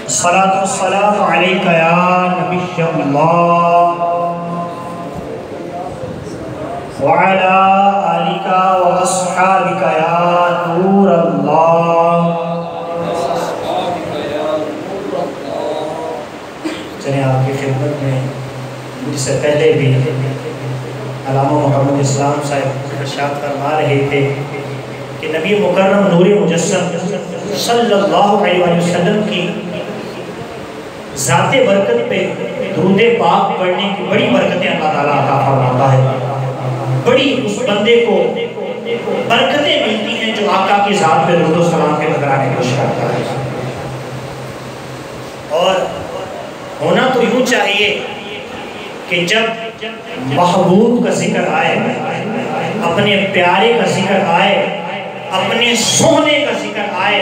الصلاة والسلام عليك يا نبي الله وعلى آلك وأصحابك يا نور الله. چلیں آپ کی خدمت میں مجھ سے پہلے بھی علامہ محمد اسلام صاحب ارشاد فرما رہے تھے کہ نبی مکرم نور مجسم صلی اللہ علیہ وسلم کی ذات برکت پہ درود پاک پڑھنے کی بڑی برکتیں اللہ تعالیٰ عطا فرماتا ہے. بڑی اس بندے کو برکتیں ملتی ہیں جو آقا کی ذات پہ درود و سلام کے نذرانے پیش کرتا ہے. اور ہونا تو یوں چاہیے کہ جب محبوب کا ذکر آئے، اپنے پیارے کا ذکر آئے، اپنے سونے کا ذکر آئے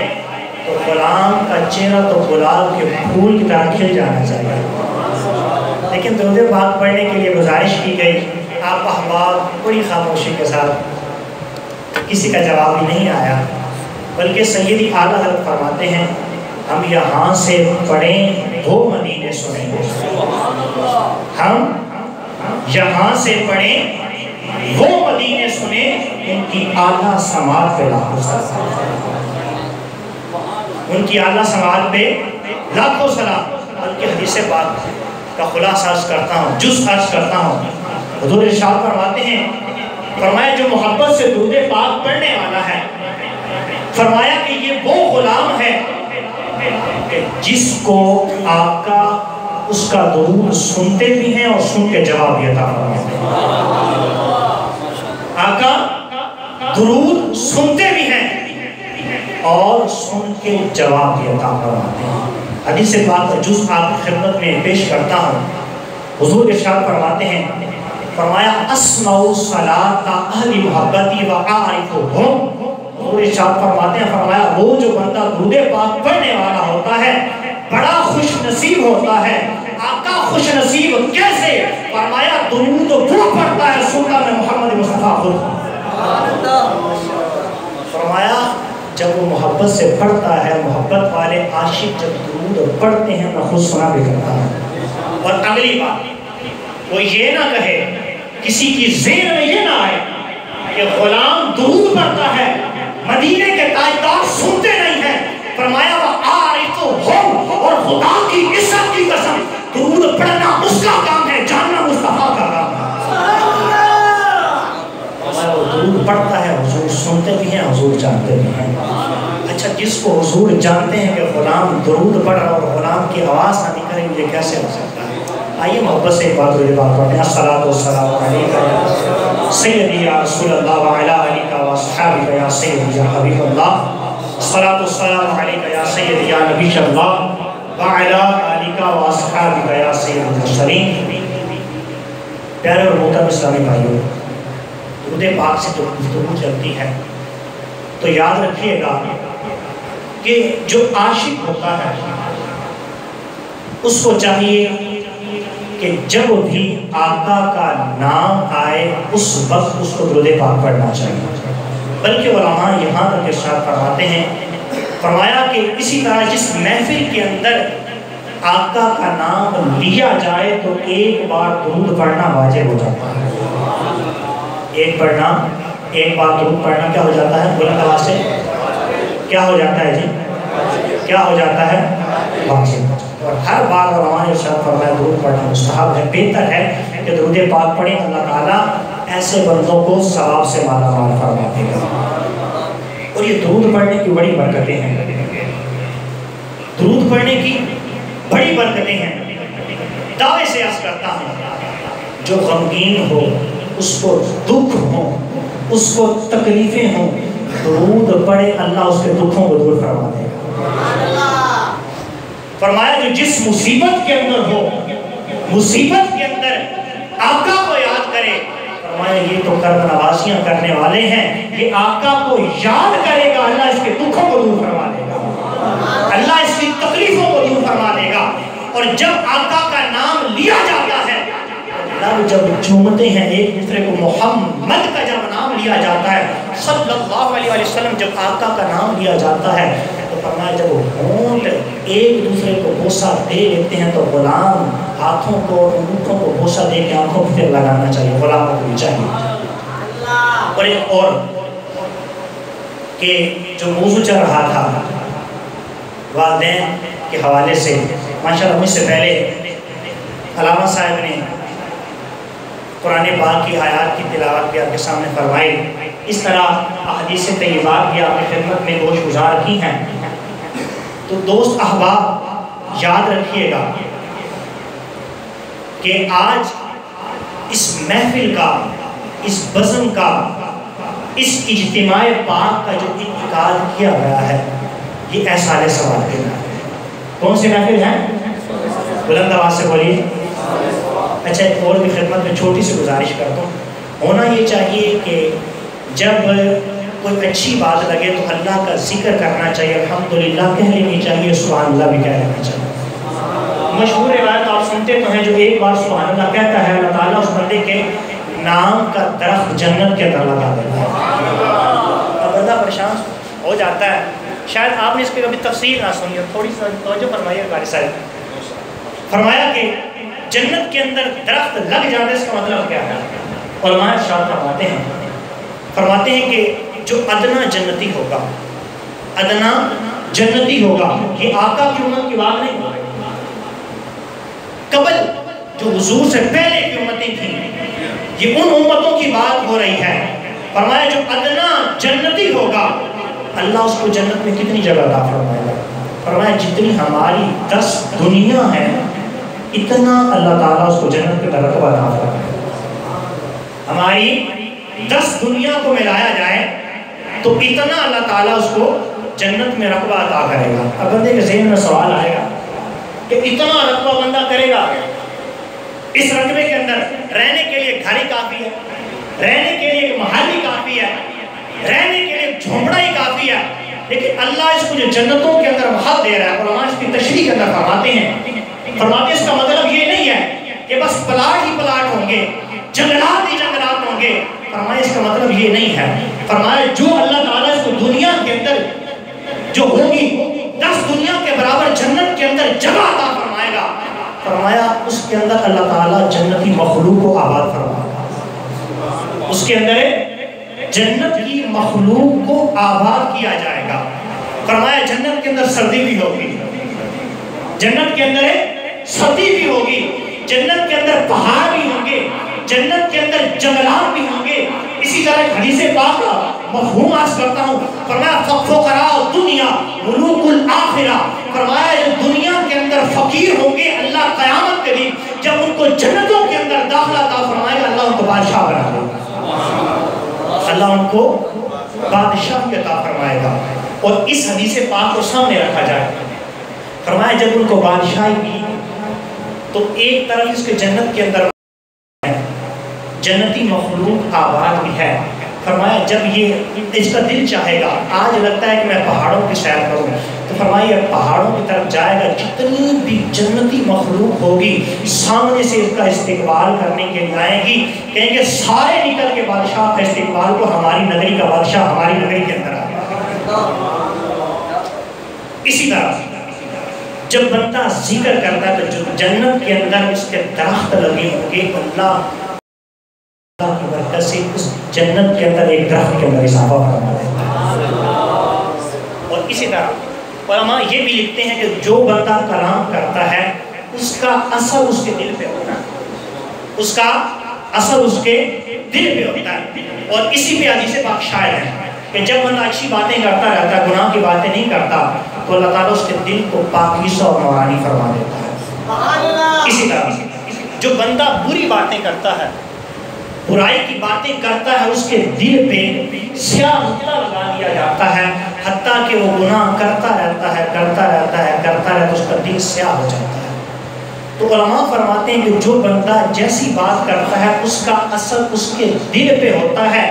تو غلام کا چہرہ تو گلاب کے پھول کی طرح کھل جانا چاہیے. لیکن درود پاک پڑھنے کے لیے گزارش کی گئی، آپ احباب بڑی خاموشی کے ساتھ کسی کا جواب بھی نہیں آیا، بلکہ سیدی اعلیٰ حضرت فرماتے ہیں ہم یہاں سے پڑھیں وہ مدینے سنیں. ہم یہاں سے پڑھیں وہ مدینے سنیں، ان کی اعلیٰ سماعت پہ لاکھوں سلام، ان کی اعلیٰ سماعت پہ لاکھوں سلام. بلکہ حدیث پاک کا خلاصہ عرض کرتا ہوں، جز عرض کرتا ہوں. حضور ارشاد فرماتے ہیں، فرمایا جو محبت سے درود پاک پڑھنے والا ہے، فرمایا کہ یہ وہ غلام ہے جس کو آقا اس کا درود سنتے بھی ہیں اور سن کے جواب بھی عطا فرماتے ہیں. آقا درود سنتے بھی ہیں اور سن کے جواب بھی عطا فرماتے ہیں. حدیث پاک کا جز آپ کی خدمت میں پیش کرتا ہوں. حضور ارشاد فرماتے ہیں، فرمایا اسمع صلاۃ اہل محبتی واعرفهم. حضور ارشاد فرماتے ہیں، فرمایا وہ جو بندہ درود پاک پڑھنے والا ہوتا ہے بڑا خوش نصیب ہوتا ہے. آقا خوش نصیب کیسے؟ فرمایا درود وہ پڑھتا ہے سنت میں محمد مصطفیٰ خود. فرمایا جب وہ محبت سے پڑھتا ہے، محبت والے عاشق جب درود پڑھتے ہیں میں خود سنا بھی کرتا ہوں. اور اگلی بات وہ یہ نہ کہے، کسی کی ذہن میں یہ نہ آئے کہ غلام درود پڑھتا ہے مدینے کے تاجدار سنتے نہیں ہیں. فرمایا وہ عارفهم، اور خدا کی عزت کی قسم درود پڑھنا اس کا کام ہے، جاننا مصطفیٰ کا کام ہے. وہ درود پڑھتا ہے، حضور سنتے بھی ہیں، حضور جانتے بھی ہیں. اچھا جس کو حضور جانتے ہیں کہ غلام درود پڑھ رہا اور غلام کی آواز نہ نکلے، یہ کیسے ہو سکتا ہے؟ آئیے محبت سے ایک بات درود پاک پڑھتے ہیں. الصلاۃ والسلام علیک سیدی یا رسول اللہ وعلی آلک واصحابک یا سیدی یا حبیب اللہ. الصلاۃ والسلام علیک یا سیدی یا نبی اللہ وعلی آلک واصحابک یا سیدی المرسلین. پیارے اور محترم اسلامی بھائیوں، درود پاک سے جو گفتگو چلتی ہے تو یاد رکھیے گا کہ جو عاشق ہوتا ہے اس کو چاہیے کہ جب بھی آقا کا نام آئے اس وقت اس کو درود پاک پڑھنا چاہیے. بلکہ علماء یہاں تک ارشاد فرماتے ہیں، فرمایا کہ اسی طرح جس محفل کے اندر آقا کا نام لیا جائے تو ایک بار درود پڑھنا واجب ہو جاتا ہے. ایک بار درود پڑھنا کیا ہو جاتا ہے؟ بلند آواز سے کیا ہو جاتا ہے جی؟ کیا ہو جاتا ہے؟ واجب. اور ہر بار علماء نے ارشاد فرمایا درود پڑھنا مستحب ہے. بہتر ہے کہ درود پاک پڑھیں، اللہ تعالیٰ ایسے بندوں کو ثواب سے مالا مال فرما دے گا. اور یہ درود پڑھنے کی بڑی برکتیں ہیں، درود پڑھنے کی بڑی برکتیں ہیں. دعوے سے عرض کرتا ہوں، جو غمگین ہو، اس کو دکھ ہو، اس کو تکلیفیں ہوں، درود پڑھے، اللہ اس کے دکھوں کو دور فرما دے گا. فرمایا جو جس مصیبت کے اندر ہو، مصیبت کے اندر آقا کو یاد کرے، فرمایا یہ تو کرب نوازیاں کرنے والے ہیں، یہ آقا کو یاد کرے گا، اللہ اس کے دکھوں کو دور فرما دے گا، اللہ اس کی تکلیفوں کو دور فرما دے گا. اور جب آقا کا نام لیا جاتا ہے، لب جب چومتے ہیں ایک دوسرے کو، محمد کا جب نام لیا جاتا ہے صلی اللہ علیہ وسلم، جب آقا کا نام لیا جاتا ہے تو فرمایا جب ہونٹ ایک دوسرے کو بوسہ دے لیتے ہیں تو غلام ہاتھوں کو اور انگوٹھوں کو بوسہ دے کے آنکھوں پہ لگانا چاہیے، غلاموں کو بھی چاہیے۔ اور ایک اور کہ جو موضوع چل رہا تھا والدین کے حوالے سے، ماشاءاللہ مجھ سے پہلے علامہ صاحب نے قرآن پاک کی آیات کی تلاوت بھی آپ کے سامنے فرمائی، اس طرح احادیث طیبات بھی آپ کی خدمت میں گوش گزار کی ہیں۔ تو دوست احباب یاد رکھیے گا کہ آج اس محفل کا، اس بزم کا، اس اجتماع پاک کا جو انعقاد کیا گیا ہے یہ احسان ثواب کے محفل ہے۔ کون سی محفل ہے؟ بلند آواز سے بولیے۔ اچھا ایک اور بھی خدمت میں چھوٹی سی گزارش کرتا ہوں، ہونا یہ چاہیے کہ جب کوئی اچھی بات لگے تو اللہ کا ذکر کرنا چاہیے، الحمدللہ کہہ لینی چاہیے، سبحان اللہ بھی کہہ لینا چاہیے۔ مشہور روایت آپ سنتے تو ہیں، جو ایک بار سبحان اللہ کہتا ہے اللہ تعالیٰ اس بندے کے نام کا درخت جنت کے اندر لگا دیتا ہے۔ اب بندہ پریشان ہو جاتا ہے، شاید آپ نے اس کی کبھی تفصیل نہ سنی ہو، تھوڑی سی توجہ فرمائیے قاری صاحب۔ فرمایا کہ جنت کے اندر درخت لگ جانے اس کا مطلب کیا ہے؟ علماء ارشاد فرماتے ہیں کہ جو ادنا جنتی ہوگا، ادنا جنتی ہوگا، یہ آقا کی امت کی بات نہیں ہے، قبل جو حضور سے پہلے کی امتیں تھیں، یہ ان امتوں کی بات ہو رہی ہے۔ فرمایا جو ادنا جنتی ہوگا اللہ اس کو جنت میں کتنی جگہ عطا فرمائے گا؟ فرمایا جتنی ہماری 10 دنیا ہے اتنا اللہ تعالیٰ اس کو جنت کے رتبہ عطا فرمائے گا۔ ہماری 10 دنیا کو ملایا جائے تو اتنا اللہ تعالیٰ اس کو جنت میں رتبہ عطا کرے گا۔ اب بندے کے ذہن میں سوال آئے گا کہ اتنا رتبہ بندہ کرے گا، اس رقبے کے اندر رہنے کے لیے گھر ہی کافی ہے، رہنے کے لیے محل ہی کافی ہے، رہنے کے لیے جھونپڑا ہی کافی ہے، لیکن اللہ اس کو جو جنتوں کے اندر محل دے رہا ہے، علماء اس کی تشریح کے اندر فرماتے ہیں اس کا مطلب یہ نہیں ہے کہ بس پلاٹ ہی پلاٹ ہوں گے، جنگلات ہی جنگلات ہوں گے۔ فرمایا اس کا مطلب یہ نہیں ہے، فرمایا جو اللہ تعالیٰ اس کو دنیا کے اندر جو ہوگی 10 دنیا کے برابر جنت کے اندر جگہ عطا فرمائے گا، فرمایا اس کے اندر اللہ تعالیٰ جنتی مخلوق کو آباد فرمائے گا، اس کے اندر جنت کی مخلوق کو آباد کیا جائے گا۔ فرمایا جنت کے اندر سردی بھی ہوگی، جنت کے اندر سردی بھی ہوگی، جنت کے اندر پہاڑ بھی ہوں گے، جنت کے اندر جنگلات بھی ہوں گے۔ اسی طرح حدیث پاک کا مفہوم عرض کرتا ہوں، فرمایا فقراء دنیا ملوک الآخرہ، فرمایا جو دنیا کے اندر فقیر ہوں گے اللہ قیامت کے دن جب ان کو جنتوں کے اندر داخلہ عطا فرمائے گا اللہ ان کو بادشاہ بنا دے گا، اللہ ان کو بادشاہ عطا فرمائے گا۔ اور اس حدیث پاک کو سامنے رکھا جائے، فرمایا جب ان کو بادشاہی دی تو ایک طرف اس کے جنت کے اندر جنتی مخلوق آباد بھی ہے۔ فرمایا جب یہ اس کا دل چاہے گا، آج لگتا ہے کہ میں پہاڑوں کی سیر کروں، تو فرمایا پہاڑوں کی طرف جائے گا، جتنی بھی جنتی مخلوق ہوگی سامنے سے اس کا استقبال کرنے کے لیے آئے گی، کہیں گے سارے نکل کے بادشاہ کا استقبال کو، ہماری نگری کا بادشاہ ہماری نگری کے اندر آئے گا۔ اسی طرح جب بندہ ذکر کرتا ہے تو جو جنت کے اندر اس کے درخت لگے ہوں گے، اللہ کی برکت سے اس جنت کے اندر ایک درخت کے اندر اضافہ فرما دیتا ہے۔ اور اسی طرح علماء یہ بھی لکھتے ہیں کہ جو بندہ کلام کرتا ہے اس کا اثر اس کے دل پہ ہوتا ہے، اس کا اثر اس کے دل پہ ہوتا ہے۔ اور اسی پہ حدیث پاک شاعر ہے کہ جب بندہ اچھی باتیں کرتا رہتا ہے، گناہ کی باتیں نہیں کرتا، تو اللہ تعالیٰ اس کے دل کو پاکیزہ اور نورانی فرما دیتا ہے۔ اسی طرح جو بندہ بری باتیں کرتا ہے، برائی کی باتیں کرتا ہے، اس کے دل پہ سیاہ نقطہ لگا دیا جاتا ہے، حتیٰ کہ وہ گناہ کرتا رہتا ہے، اس کا دل سیاہ ہو جاتا ہے۔ تو علماء فرماتے ہیں کہ جو بندہ جیسی بات کرتا ہے اس کا اثر اس کے دل پہ ہوتا ہے۔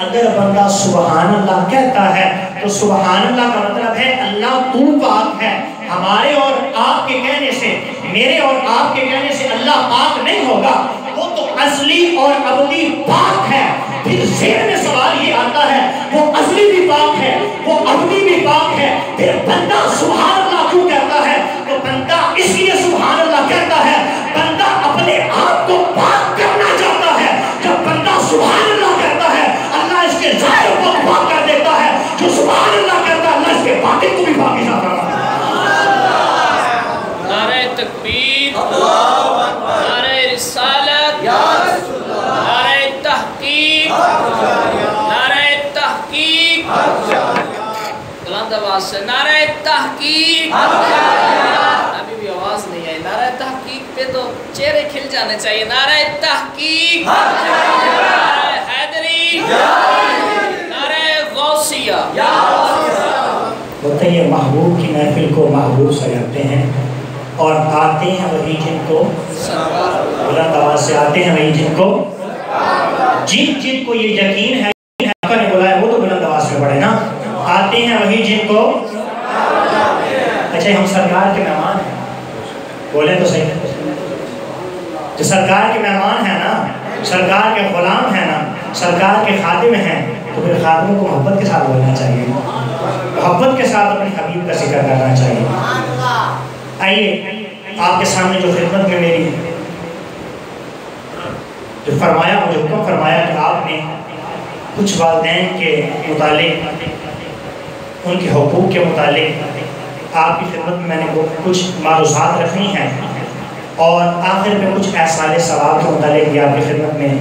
اگر بندہ سبحان اللہ کہتا ہے تو سبحان اللہ کا مطلب ہے اللہ تو پاک ہے، ہمارے اور آپ کے کہنے سے، میرے اور آپ کے کہنے سے اللہ پاک نہیں ہوگا، وہ تو ازلی اور ابدی پاک ہے۔ پھر ذہن میں سوال یہ آتا ہے وہ ازلی بھی پاک ہے، وہ ابدی بھی پاک ہے، پھر بندہ سبحان اللہ کیوں کہتا ہے؟ تو بندہ اس لیے سبحان اللہ کہتا ہے، بندہ اپنے آپ کو پاک کرنا چاہتا ہے۔ جب بندہ سبحان اللہ کہتا ہے اللہ اس کے ظاہر کو پاک کر دیتا ہے، جو سبحان اللہ کہتا ہے اللہ اس کے باطن کو بھی پاکیزہ کرتا ہے۔ نعرہ تکبیر، نعرہ رسالت، نعرہ تحقیق، نعرہ تحقیق، بلند آواز سے نعرہ تحقیق۔ ابھی بھی آواز نہیں آئی۔ نعرہ تحقیق پہ تو چہرے کھل جانے چاہیے۔ نعرہ تحقیق، نعرہ حیدری، نعرہ غوثیہ۔ بولتے ہیں یہ محبوب کی محفل کو محبوب سجاتے ہیں، اور آتے ہیں وہی جن کو بلند آواز سے آتے ہیں وہی جن کو جن کو یہ یقین ہے آقا نے بلایا وہ تو بلند آواز میں پڑھے نا، آتے ہیں وہی جن کو۔ اچھا ہم سرکار کے مہمان ہیں، بولیں تو صحیح، جو سرکار کے مہمان ہیں نا، سرکار کے غلام ہیں نا، سرکار کے خادم ہیں، تو پھر خادموں کو محبت کے ساتھ بولنا چاہیے، محبت کے ساتھ اپنے حبیب کا ذکر کرنا چاہیے۔ آئیے آپ کے سامنے جو خدمت میں میری جو فرمایا، مجھے حکم فرمایا کہ آپ نے کچھ والدین کے متعلق، ان کے حقوق کے متعلق آپ کی خدمت میں نے کچھ معروضات رکھنی ہیں، اور آخر میں کچھ احسان ثواب کے متعلق بھی آپ کی خدمت میں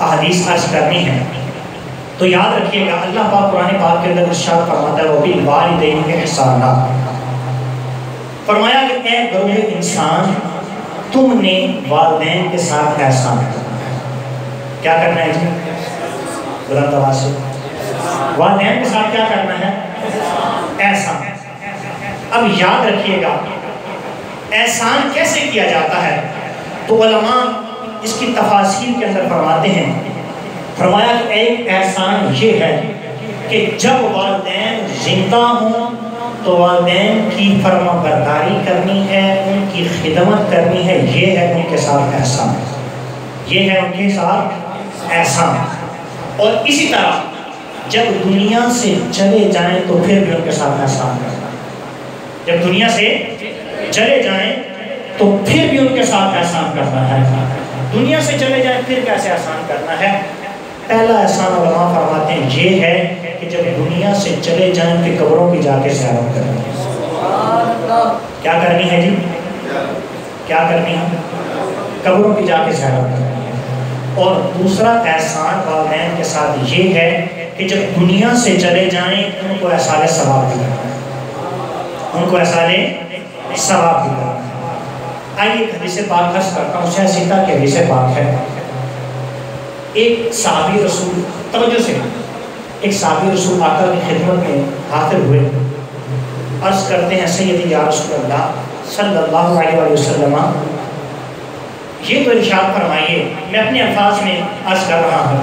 احادیث عرض کرنی ہے۔ تو یاد رکھیے گا اللہ پاک قرآن پاک کے اندر ارشاد فرماتا ہے وَبِالْوَالِدَيْنِ إِحْسَانًا، فرمایا کہ اے گروہ انسان تم نے والدین کے ساتھ احسان کرنا ہے۔ کیا کرنا ہے جی؟ بلند آواز سے والدین کے ساتھ کیا کرنا ہے؟ احسان۔ اب یاد رکھیے گا احسان کیسے کیا جاتا ہے، تو علماء اس کی تفاصیل کے اندر فرماتے ہیں، فرمایا کہ ایک احسان یہ ہے کہ جب والدین زندہ ہوں تو والدین کی فرما برداری کرنی ہے، ان کی خدمت کرنی ہے، یہ ہے ان کے ساتھ احسان، یہ ہے ان کے ساتھ احسان۔ اور اسی طرح جب دنیا سے چلے جائیں تو پھر بھی ان کے ساتھ احسان کرنا، جب دنیا سے چلے جائیں تو پھر بھی ان کے ساتھ احسان کرنا ہے۔ دنیا سے چلے جائیں پھر کیسے احسان کرنا ہے؟ پہلا احسان علماء فرماتے ہیں یہ ہے کہ جب دنیا سے چلے جائیں کہ قبروں کی جا کے زیارت کرنی ہے۔ کیا کرنی ہے جی؟ کیا کرنی ہے؟ قبروں کی جا کے زیارت کرنی ہے۔ اور دوسرا احسان والدین کے ساتھ یہ ہے کہ جب دنیا سے چلے جائیں ان کو احسان ثواب بھی کرنا ہے، ان کو احسان ثواب بھی کرنا ہے۔ آئیے ایک حدیث پاک عرض کرتا ہوں، سیدہ کے حدیث پاک ہے۔ ایک صحابی رسول، توجہ سے، ایک صحابی رسول آقا کی خدمت میں حاضر ہوئے، عرض کرتے ہیں سیدی یا رسول اللہ صلی اللہ علیہ وسلم، یہ تو ارشاد فرمائیے، میں اپنے الفاظ میں عرض کر رہا ہوں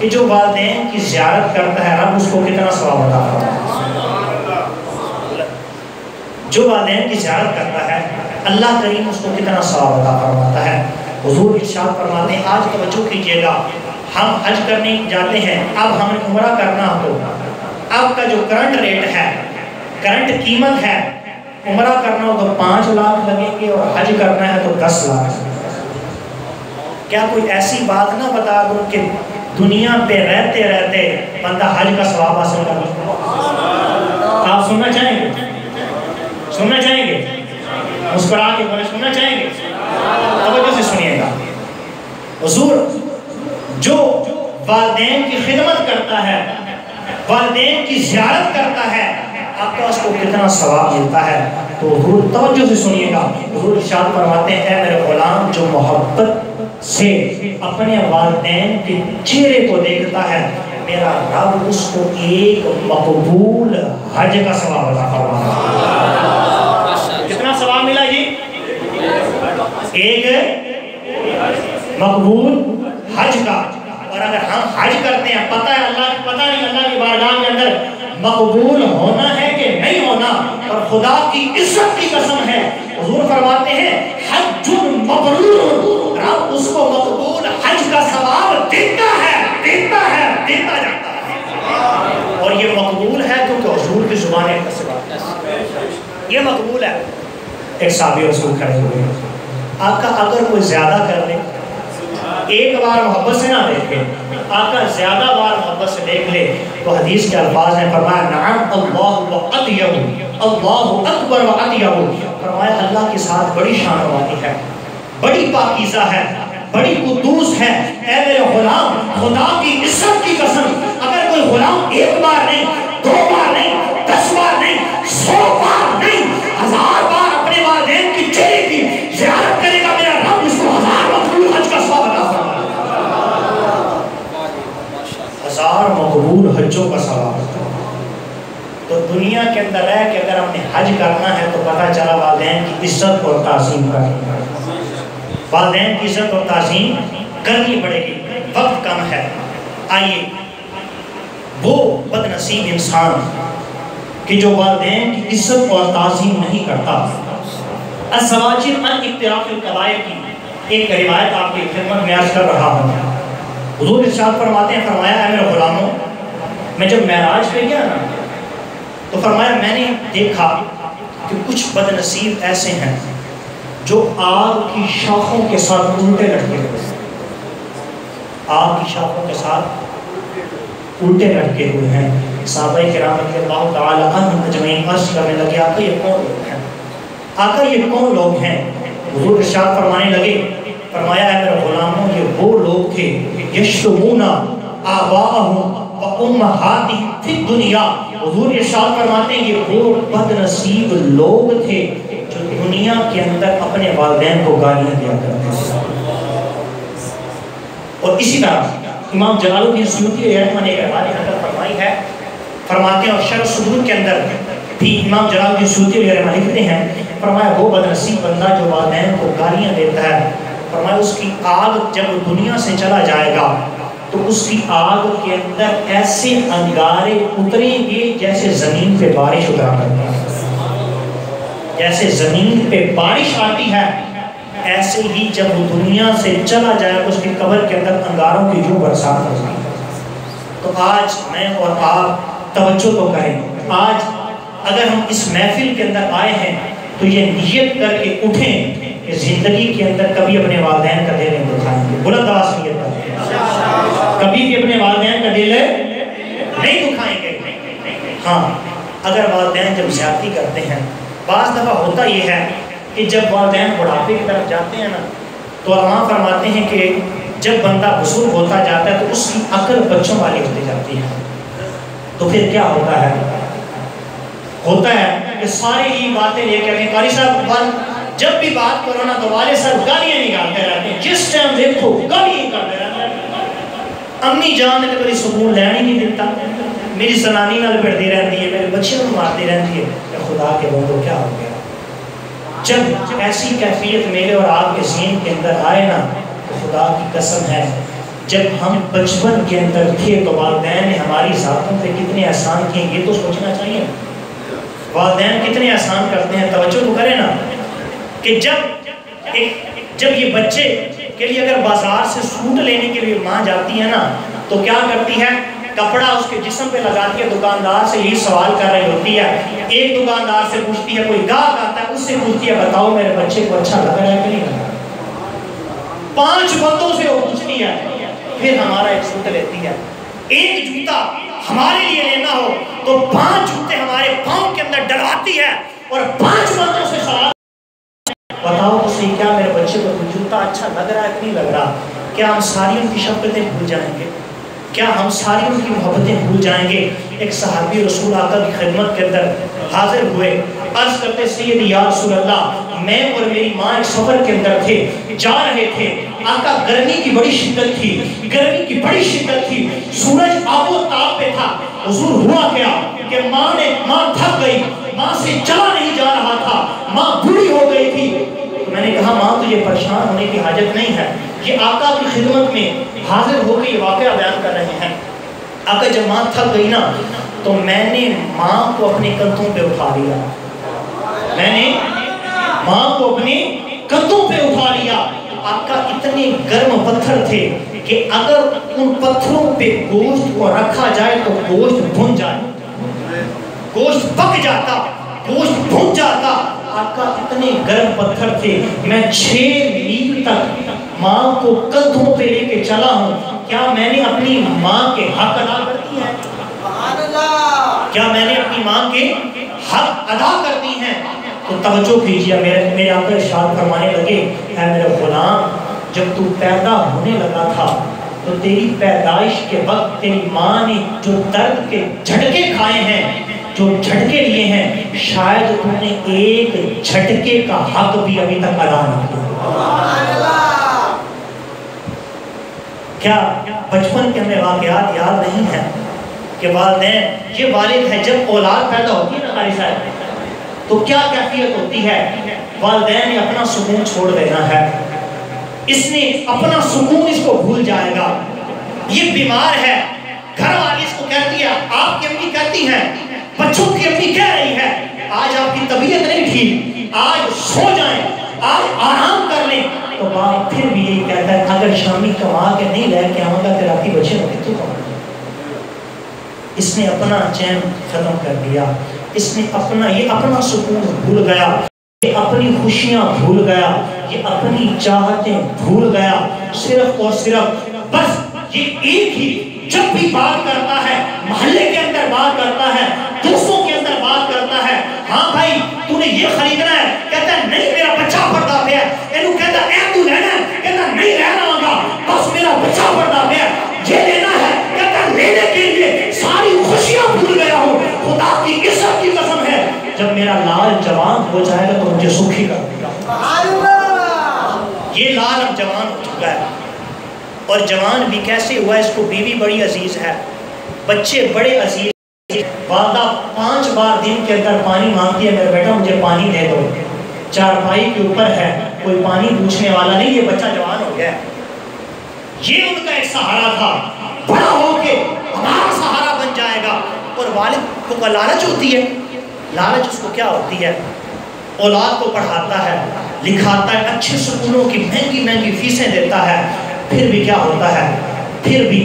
کہ جو والدین کی زیارت کرتا ہے رب اس کو کتنا ثواب عطا فرماتا ہے، جو والدین کی زیارت کرتا ہے اللہ کریم اس کو کتنا ثواب عطا فرماتا ہے۔ حضور ارشاد فرماتے ہیں آج توجہ کیجئے گا، ہم حج کرنے جاتے ہیں، اب ہمیں عمرہ کرنا ہو، اب کا جو کرنٹ ریٹ ہے، کرنٹ قیمت ہے، عمرہ کرنا ہو تو 5 لاکھ لگیں گے اور حج کرنا ہے تو 10 لاکھ۔ کیا کوئی ایسی بات نہ بتا دوں کہ دنیا پہ رہتے رہتے بندہ حج کا ثواب حاصل کر لے؟ آپ سننا چاہیں گے؟ سننا چاہیں گے؟ مسکرا کے بولے سننا چاہیں گے؟ توجہ سے سنیے گا، حضور جو والدین کی خدمت کرتا ہے، والدین کی زیارت کرتا ہے، آپ کا اس کو کتنا ثواب ملتا ہے۔ تو حضور توجہ سے سنیے گا، حضور ارشاد فرماتے ہیں اے میرے غلام جو محبت سے اپنے والدین کے چہرے کو دیکھتا ہے میرا رب اس کو ایک مقبول حج کا ثواب عطا فرماتا ہے۔ کتنا ثواب ملا جی؟ ایک مقبول حج کا۔ اور اگر ہم حج کرتے ہیں پتہ ہے اللہ کی، پتہ نہیں اللہ کی بارگاہ کے اندر مقبول ہونا ہے کہ نہیں ہونا، اور خدا کی عزت کی قسم ہے حضور فرماتے ہیں حج مبرور، رب اس کو مقبول حج کا ثواب دیتا ہے، دیتا ہے، دیتا جاتا ہے۔ اور یہ مقبول ہے کیونکہ حضور کی زبان یہ مقبول ہے. ایک صحابی رسول کھڑے ہوئے, آقا اگر کوئی زیادہ کر لے, ایک بار محبت سے نہ دیکھے, آقا زیادہ بار محبت سے دیکھ لے, تو حدیث کے الفاظ ہیں, فرمایا نعم اللہ وعطیہ, اللہ اکبر وعطیہ, فرمایا اللہ کے ساتھ بڑی شان والی ہے, بڑی پاکیزہ ہے, بڑی قدوس ہے. اے میرے غلام, خدا کی عزت کی قسم, اگر کوئی غلام ایک بار نہیں, 2 بار نہیں, 10 بار نہیں, 100 بار نہیں, 1000 بار اپنے والدین کی چہرے کی زیارت کرے گا, میرا رب اس کو 1000 مقبول حج کا ثواب عطا فرمائے گا. 1000 مقبول حجوں کا ثواب. تو دنیا کے اندر ہے کہ اگر ہم نے حج کرنا ہے تو پتہ چلا والدین کی عزت اور تعظیم کرنی ہے, والدین کی عزت اور تعظیم کرنی پڑے گی. وقت کم ہے, آئیے وہ بد نصیب انسان کہ جو والدین کی عزت اور تعظیم نہیں کرتا. الزواجر عن اقتراف القبائل کی ایک روایت آپ کی خدمت میں عرض کر رہا ہوں. حضور ارشاد فرماتے ہیں, فرمایا اے میرے غلاموں, میں جب معراج پہ گیا نا تو فرمایا میں نے دیکھا کہ کچھ بد نصیب ایسے ہیں جو آگ کی شاخوں کے ساتھ الٹے لٹکے ہوئے, آگ کی شاخوں کے ساتھ الٹے لٹکے ہوئے ہیں. صحابہ کرام رضی اللہ تعالی عنہم اجمعین عرض کرنے لگے, آقا یہ کون لوگ ہیں, آقا یہ کون لوگ ہیں؟ حضور ارشاد فرمانے لگے, فرمایا اے میرے غلاموں, یہ وہ لوگ تھے یشتمون آباءہم و امہاتہم فی الدنیا. حضور ارشاد فرماتے ہیں یہ وہ بد نصیب لوگ تھے جو دنیا کے اندر اپنے والدین کو گالیاں دیا کرتے تھے. اور اسی طرح امام جلال الدین سیوطی رحمہ نے ایک روایت نقل فرمائی ہے, فرماتے ہیں, اور شرح صدور کے اندر بھی امام جلال الدین سیوطی رحمہ لکھتے ہیں, فرمایا وہ بد نصیب بندہ جو والدین کو گالیاں دیتا ہے, فرمایا اس کی آگ جب دنیا سے چلا جائے گا تو اس کی آگ کے اندر ایسے انگارے اتریں گے جیسے زمین پہ بارش اترا کرتی ہے, جیسے زمین پہ بارش آتی ہے, ایسے ہی جب وہ دنیا سے چلا جائے اس کی قبر کے اندر انگاروں کی جو برسات ہوتی ہے. تو آج میں اور آپ توجہ تو کریں, آج اگر ہم اس محفل کے اندر آئے ہیں تو یہ نیت کر کے اٹھیں کہ زندگی کے اندر کبھی اپنے والدین کا دل نہیں دکھائیں گے. بلند آواز سے نیت کریں, کبھی بھی اپنے والدین کا دل نہیں دکھائیں گے. ہاں اگر والدین جب زیادتی کرتے ہیں, بعض دفعہ ہوتا یہ ہے کہ جب والدین بڑھاپے کی طرف جاتے ہیں نا تو علماء فرماتے ہیں کہ جب بندہ بزرگ ہوتا جاتا ہے تو اس کی عقل بچوں والی ہوتی جاتی ہے. تو پھر کیا ہوتا ہے کہ ساری ہی باتیں لے کے قاری صاحب جب بھی بات کرو نا تو والد صاحب گالیاں نکالتے رہتے ہیں, جس ٹائم دیکھو گالیاں کرتے رہتے ہیں. امی جان نے کبھی سکون لینا ہی نہیں دیتا, میری زنانی نال پڑتی رہتی ہے, میرے بچے کو مارتی رہتی ہے. خدا کے بندو کیا ہو گیا؟ جب ایسی کیفیت میرے اور آپ کے ذہن کے اندر آئے نا تو خدا کی قسم ہے جب ہم بچپن کے اندر تھے تو والدین نے ہماری ذاتوں پہ کتنے احسان کیے, یہ تو سوچنا چاہیے. والدین کتنے احسان کرتے ہیں, توجہ تو کریں نا کہ جب یہ بچے کے لیے اگر بازار سے سوٹ لینے کے لیے ماں جاتی ہے نا تو کیا کرتی ہے, کپڑا اس کے جسم پہ لگاتی ہے, دکاندار سے یہی سوال کر رہی ہوتی ہے. ایک دکاندار سے پوچھتی ہے, کوئی گاہک آتا ہے اس سے پوچھتی ہے بتاؤ میرے بچے کو اچھا لگ رہا ہے کہ نہیں لگ رہا. 5 بندوں سے وہ پوچھتی ہے, پھر ہمارا ایک سوٹ لیتی ہے. ایک جوتا ہمارے لیے لینا ہو تو 5 جوتے ہمارے پاؤں کے اندر ڈلواتی ہے اور 5 بندوں سے سوال بتاؤ تو صحیح کیا میرے بچے کو جوتا اچھا لگ رہا ہے کہ نہیں لگ رہا. کیا ہم ساری ان کی شفقتیں بھول جائیں گے؟ کیا ہم ساری ان کی محبتیں بھول جائیں گے؟ ایک صحابی رسول آقا کی خدمت کے اندر حاضر ہوئے, عرض کرتے سیدی یا رسول اللہ, میں اور میری ماں ایک سفر کے اندر تھے, جا رہے تھے, آقا گرمی کی بڑی شدت تھی, سورج آب و تاب پہ تھا. حضور ہوا کیا کہ ماں تھک گئی, ماں سے چلا نہیں جا رہا تھا, ماں بوڑھی ہو گئی تھی. میں نے کہا ماں تو یہ پریشان ہونے کی حاجت نہیں ہے, یہ آقا کی خدمت میں حاضر ہو کے یہ واقعہ بیان کر رہے ہیں. آقا جب ماں تھک گئی نا تو میں نے ماں کو اپنے کندھوں پہ اٹھا لیا, آقا اتنے گرم پتھر تھے کہ اگر ان پتھروں پہ گوشت کو رکھا جائے تو گوشت بھن جائے, گوشت پک جاتا. گوشت بھون جاتا. آقا اتنے گرم پتھر تھے, میں 6 میل تک ماں کو کندھوں پہ لے کے چلا ہوں. کیا میں نے اپنی ماں کے حق ادا کر دی ہے؟ کیا میں نے اپنی ماں کے حق ادا کر دی ہیں؟ تو توجہ کیجیے, میرے آقا ارشاد فرمانے لگے, اے میرے غلام, جب تو پیدا ہونے لگا تھا تو تیری پیدائش کے وقت تیری ماں نے جو درد کے جھٹکے کھائے ہیں, جو جھٹکے لیے ہیں, شاید تم نے ایک جھٹکے کا حق بھی ابھی تک ادا نہیں کیا. کیا بچپن کے ہمیں واقعات یاد نہیں ہیں کہ والدین, یہ والد ہے جب اولاد پیدا ہوتی ہے نا قاری صاحب, تو کیا کیفیت ہوتی ہے؟ والدین نے اپنا سکون چھوڑ دینا ہے, اس نے اپنا سکون اس کو بھول جائے گا. یہ بیمار ہے, گھر والی اس کو کہتی ہے, آپ کی امی کہتی ہیں, بچوں کی امی کہہ رہی ہے, آج آپ کی طبیعت نہیں ٹھیک, آج سو جائیں, آج آرام کر لیں. تو باپ پھر بھی یہی کہتا ہے, اگر شامی کما کے نہیں لے کے آؤں گا تو راتی بچے ہوتے تو کما. اس نے اپنا چین ختم کر دیا, اس نے یہ اپنا سکون بھول گیا, یہ اپنی خوشیاں بھول گیا, یہ اپنی چاہتیں بھول گیا. صرف اور صرف بس یہ ایک ہی, جب بھی بات کرتا ہے محلے کے اندر بات کرتا ہے, دوستوں کے اندر بات کرتا ہے, ہاں بھائی تو نے یہ خریدنا ہے, کہتا ہے نہیں میرا بچہ پردہ پہ ہے, اینو کہتا ہے اے تو لینا ہے, کہتا ہے نہیں رہنا ہوگا, بس میرا بچہ پردہ پہ ہے, یہ لینا ہے, کہتا ہے لینے کے لیے ساری خوشیاں بھول گیا ہوں, خدا کی عزت کی قسم ہے جب میرا لال جوان ہو جائے گا تو مجھے سکھی کر دے گا. یہ لال اب جوان ہو چکا ہے, اور جوان بھی کیسے ہوا, اس کو بیوی بڑی عزیز ہے, بچے بڑے عزیز, والدہ 5 بار دن کے اندر پانی مانگتی ہے, میرا بیٹا مجھے پانی دے دو, چارپائی کے اوپر ہے, کوئی پانی پوچھنے والا نہیں, یہ بچہ جوان ہو گیا. یہ ان کا ایک سہارا تھا, بڑا ہو کے ہمارا سہارا بن جائے گا. اور والد کو لالچ ہوتی ہے, لالچ اس کو کیا ہوتی ہے, اولاد کو پڑھاتا ہے, لکھاتا ہے, اچھے سکولوں کی مہنگی مہنگی فیسیں دیتا ہے, پھر بھی کیا ہوتا ہے, پھر بھی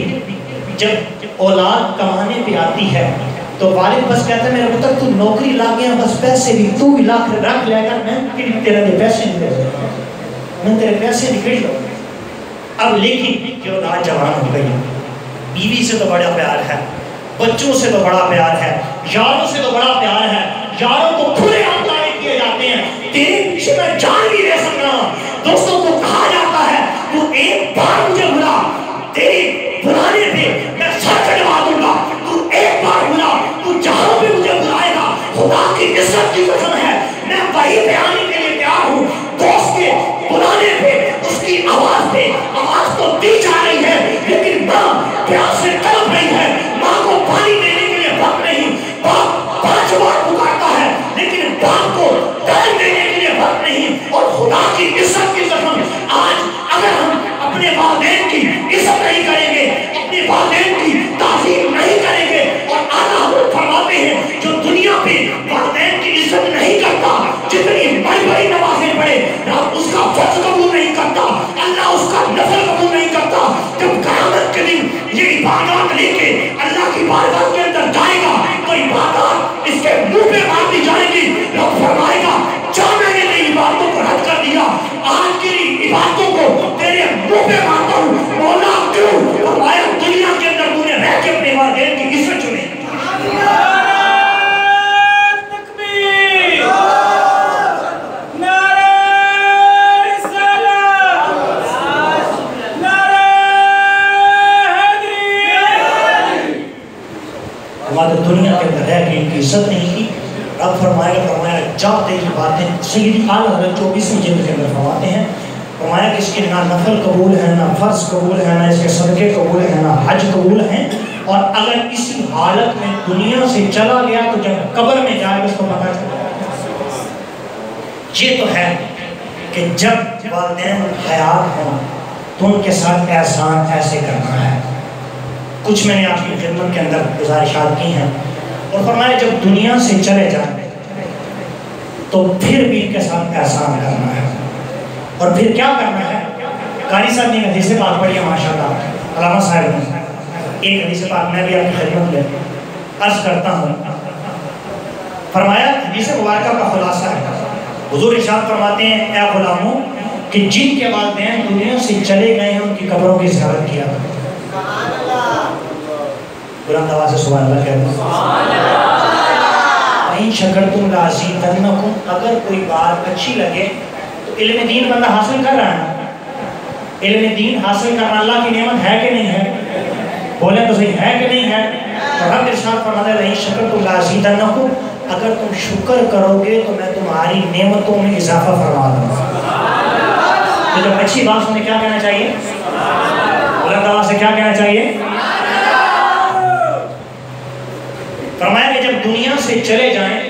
جب اولاد کمانے پہ آتی ہے تو والد بس کہتا ہے میرا پتر تو نوکری لا گیا, بس پیسے بھی تو بھی لاکھ رکھ لے کر, میں تیرے پیسے نہیں دے سکتا, میں تیرے پیسے نکل لوں. اب لیکن جو اولاد جوان ہو گئی, بیوی سے تو بڑا پیار ہے, بچوں سے تو بڑا پیار ہے, یاروں سے تو بڑا پیار ہے, یاروں کو کھلے عام دعوے کیے جاتے ہیں, تیرے پیچھے میں جان بھی دے سکتا ہوں. دوستوں کو کہا جاتا ہے تو ایک بار مجھے بلا, تیری بلانے پہ میں سر کٹوا دوں گا, تو ایک بار بلا, تو جہاں بھی مجھے بلائے گا, خدا کی عزت کی قسم ہے میں وہی پہ آنے کے لیے تیار ہوں. دوست کے بلانے پہ اس کی آواز پہ آواز تو دی جا رہی ہے, لیکن ماں پیاس سے تڑپ رہی ہے, ماں کو پانی دینے کے لیے وقت نہیں, باپ 5 بار پکارتا ہے لیکن باپ کو ٹائم دینے کے لیے وقت نہیں. اور خدا کی عزت کی قسم آج اگر ہم اپنے والدین کی عزت نہیں کریں گے, اپنے والدین کی تعظیم نہیں کریں گے, اور اعلیٰ حضرت فرماتے ہیں جو دنیا پہ والدین کی عزت نہیں کرتا, جتنی بڑی بڑی نمازیں پڑھے, رب اس کا فرض قبول نہیں کرتا, اللہ اس کا نفل قبول نہیں کرتا. جب قیامت کے دن یہ عبادات لے کے اللہ کی بارگاہ کے اندر جائے گا تو عبادات اس کے منہ پہ مار دی جائے گی. رب فرمائے گا جا میں نے تیری عبادتوں کو رد کر دیا, آج کی عبادتوں کو تیرے منہ پہ مارتا ہوں. مولا کیوں؟ فرمایا دنیا کے اندر تو نے رہ کے اپنے والدین کی عزت چنی. دنیا کے اندر رہ کے ان کی عزت نہیں کی. رب فرمایا جا تیری باتیں, سیدی اعلیٰ حضرت 24ویں جلد کے اندر فرماتے ہیں, فرمایا کہ اس کے نہ نفل قبول ہے, نہ فرض قبول ہے, نہ اس کے صدقے قبول ہیں, نہ حج قبول ہیں, اور اگر اسی حالت میں دنیا سے چلا گیا تو جب قبر میں جائے اس کو پتہ چلے گا. یہ تو ہے کہ جب والدین حیات ہوں تو ان کے ساتھ احسان ایسے کرنا ہے. کچھ میں نے آپ کی خدمت کے اندر گزارشات کی ہیں, اور فرمایا جب دنیا سے چلے جائیں تو پھر بھی ان کے ساتھ احسان کرنا ہے. اور پھر کیا کرنا ہے؟ قاری صاحب نے حدیث پاک پڑھی ہے ماشاءاللہ, علامہ صاحب نے ایک حدیث پاک میں بھی آپ کی خدمت میں عرض کرتا ہوں. فرمایا حدیث مبارکہ کا خلاصہ ہے، حضور ارشاد فرماتے ہیں اے غلاموں کہ جن کے والدین دنیا سے چلے گئے ہیں ان کی قبروں کی زیارت کیا کرو۔ بلند آواز سے سبحان اللہ کہتے ہیں۔ وَإِن شَكَرْتُمْ لَأَزِيدَنَّكُمْ، اگر کوئی بات اچھی لگے تو علم دین بندہ حاصل کر رہا ہے، علم دین حاصل کرنا اللہ کی نعمت ہے کہ نہیں ہے؟ بولیں تو صحیح، ہے کہ نہیں ہے؟ تو رب ارشاد فرماتا ہے وَإِن شَكَرْتُمْ لَأَزِيدَنَّكُمْ، اگر تم شکر کرو گے تو میں تمہاری نعمتوں میں اضافہ فرما دوں گا۔ تو جب اچھی بات سنے کیا کہنا چاہیے؟ اللہ تعالیٰ سے کیا کہنا چاہیے؟ فرمایا کہ جب دنیا سے چلے جائیں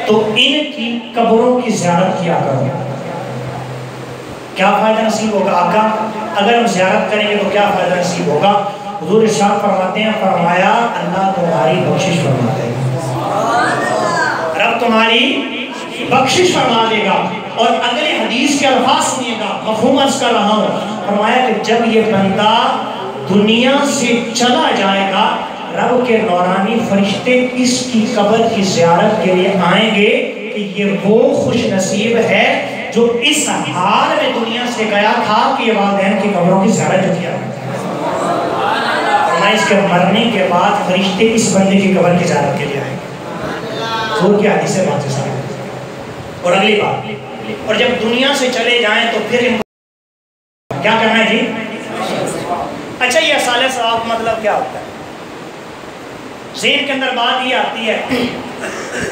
تو ان کی قبروں کی زیارت کیا کرو۔ کیا فائدہ نصیب ہوگا آقا؟ اگر ہم زیارت کریں گے تو کیا فائدہ نصیب ہوگا؟ حضور ارشاد فرماتے ہیں، فرمایا اللہ تمہاری بخشش فرما دے گا، رب تمہاری بخشش فرما دے گا۔ اور اگلے حدیث کے الفاظ سنیے گا، مفہوم عرض کر رہا ہوں۔ فرمایا کہ جب یہ بندہ دنیا سے چلا جائے گا رب کے نورانی فرشتے اس کی قبر کی زیارت کے لیے آئیں گے کہ یہ وہ خوش نصیب ہے جو اس حال میں دنیا سے گیا تھا کہ یہ والدین کی قبروں کی زیارت جو کیا فرمایا اس کے مرنے کے بعد فرشتے اس بندے کی قبر کی زیارت کے لیے آئیں گے۔ حضور کی حدیث سے بات ہے۔ اور اگلی بات، اور جب دنیا سے چلے جائیں تو پھر ان کو کیا کرنا ہے جی؟ اچھا یہ اصالِ ثواب مطلب کیا ہوتا ہے؟ ذہن کے اندر بات یہ آتی ہے،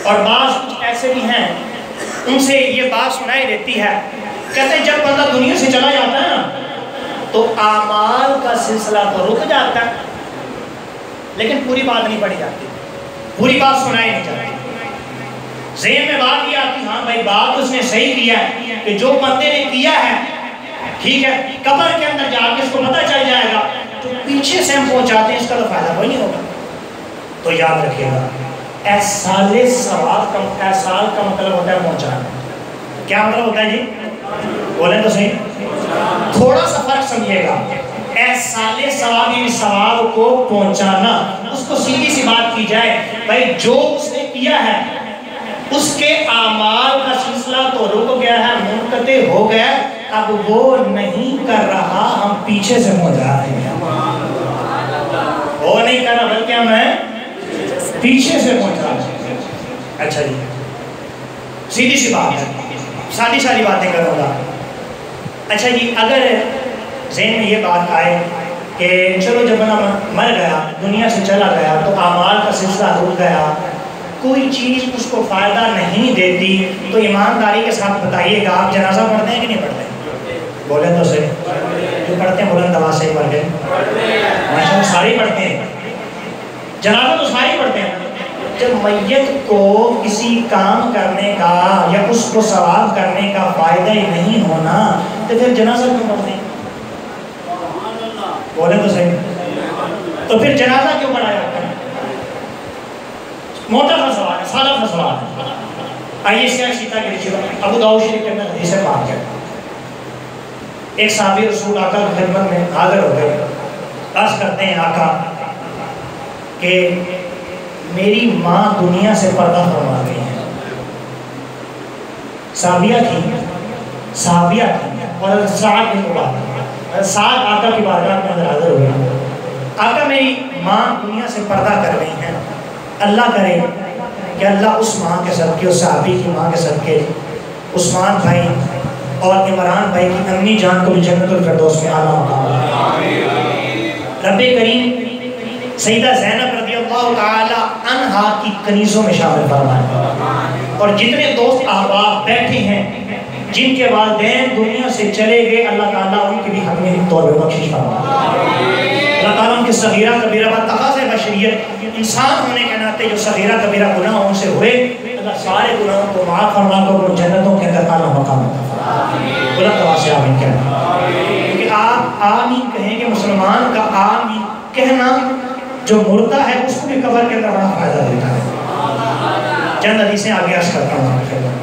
اور بعض کچھ ایسے بھی ہیں ان سے یہ بات سنائی دیتی ہے، کہتے ہیں جب بندہ دنیا سے چلا جاتا ہے نا تو اعمال کا سلسلہ تو رک جاتا ہے لیکن پوری بات نہیں پڑھی جاتی، پوری بات سنائی نہیں جاتی۔ ذہن میں بات یہ آتی ہاں بھائی بات اس نے صحیح کیا ہے کہ جو بندے نے کیا ہے ٹھیک ہے، قبر کے اندر جا کے اس کو پتہ چل جائے گا، جو پیچھے سے ہم پہنچاتے ہیں اس کا تو فائدہ کوئی نہیں ہوگا۔ تو یاد رکھیے گا احصال ثواب کا احصال کا مطلب ہوتا ہے پہنچانا۔ کیا مطلب ہوتا ہے جی؟ بولیں تو صحیح، تھوڑا سا فرق سمجھیے گا۔ احصال ثواب یعنی ثواب کو پہنچانا، اس کو سیدھی سی بات کی جائے بھائی جو اس نے کیا ہے اس کے اعمال کا سلسلہ تو رک گیا ہے، منقطع ہو گیا، اب وہ نہیں کر رہا، ہم پیچھے سے پہنچا رہے ہیں۔ وہ نہیں کر رہا بلکہ ہم ہیں پیچھے سے پہنچا رہے ہیں۔ اچھا جی سیدھی سی بات ہے، سادی ساری باتیں کروں گا۔ اچھا جی اگر ذہن میں یہ بات آئے کہ چلو جب بندہ مر گیا دنیا سے چلا گیا تو اعمال کا سلسلہ رک گیا، کوئی چیز اس کو فائدہ نہیں دیتی، تو ایمانداری کے ساتھ بتائیے گا آپ جنازہ پڑھتے ہیں کہ نہیں پڑھتے؟ بولیں تو صحیح، جو پڑھتے ہیں بلند آواز سے پڑھتے ہیں، ماشاء اللہ سارے پڑھتے ہیں، جنازہ تو سارے پڑھتے ہیں۔ جب میت کو کسی کام کرنے کا یا اس کو ثواب کرنے کا فائدہ ہی نہیں ہونا تو پھر جنازہ کیوں پڑھتے ہیں؟ بولیں تو صحیح، تو پھر جنازہ کیوں پڑھایا جاتا ہے؟ موٹا سا سوال ہے، سادہ سا سوال ہے۔ آئیے اس کا سیتا کے رشتہ ابو داؤد شریف کے اندر حدیث پاک ہے، ایک صحابی رسول آقا کی خدمت میں حاضر ہو گئے، عرض کرتے ہیں آقا کہ میری ماں دنیا سے پردہ فرما گئی ہے۔ صحابیہ تھی اور سعد بن عبادہ، سعد آقا کی بارگاہ میں اندر حاضر ہوئے، آقا میری ماں دنیا سے پردہ کر گئی ہیں، اللہ کرے کہ اللہ اس ماں کے صدقے، اس صحابی کی ماں کے صدقے عثمان بھائی اور عمران بھائی کی امی جان کو بھی جنت الفردوس میں اعلیٰ مقام۔ رب کریم سیدہ زینب رضی اللہ تعالی عنہا کی کنیزوں میں شامل فرمائے، اور جتنے دوست احباب بیٹھے ہیں جن کے والدین دنیا سے چلے گئے اللہ تعالیٰ ان کی بھی حتمی طور پر بخشش فرمائے۔ اللہ تعالیٰ ان کے صغیرہ کبیرہ تقاضۂ بشریت انسان ہونے کے ناطے جو صغیرہ کبیرہ گناہ ان سے ہوئے اللہ سارے گناہوں کو معاف فرما کر وہ جنتوں کے اندر اعلیٰ مقام عطا فرمائے۔ بلند آواز سے آمین کہنا، کیونکہ آپ آمین کہیں گے مسلمان کا آمین کہنا جو مردہ ہے اس کو بھی قبر کے اندر بڑا فائدہ دیتا ہے۔ چند حدیثیں آگے عرض کرتا ہوں